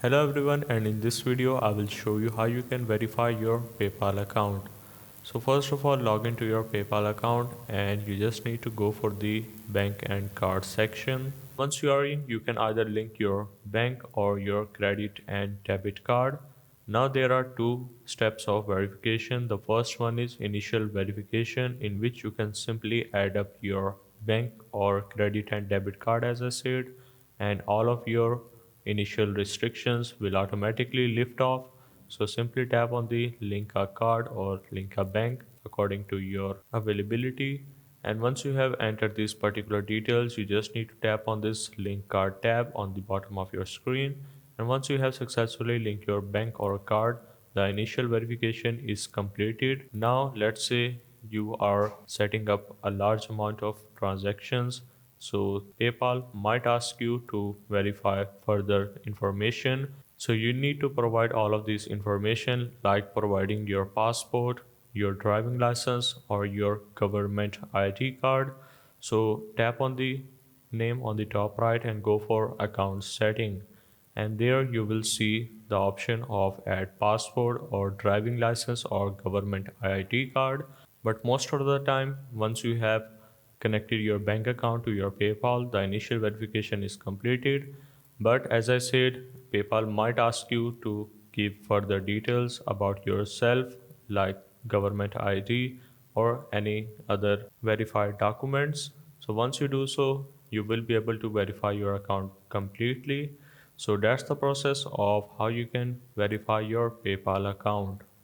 Hello everyone, and in this video I will show you how you can verify your PayPal account. So first of all, log into your PayPal account and you just need to go for the bank and card section. Once you are in, you can either link your bank or your credit and debit card. Now there are two steps of verification. The first one is initial verification, in which you can simply add up your bank or credit and debit card as I said, and all of your initial restrictions will automatically lift off. So simply tap on the link a card or link a bank according to your availability. And once you have entered these particular details, you just need to tap on this link card tab on the bottom of your screen. And once you have successfully linked your bank or card, the initial verification is completed. Now let's say you are setting up a large amount of transactions, so PayPal might ask you to verify further information. So you need to provide all of this information, like providing your passport, your driving license, or your government ID card. So tap on the name on the top right and go for account setting, and there you will see the option of add passport or driving license or government ID card. But most of the time, once you have connected your bank account to your PayPal, the initial verification is completed. But as I said, PayPal might ask you to give further details about yourself, like government ID or any other verified documents. So once you do so, you will be able to verify your account completely. So that's the process of how you can verify your PayPal account.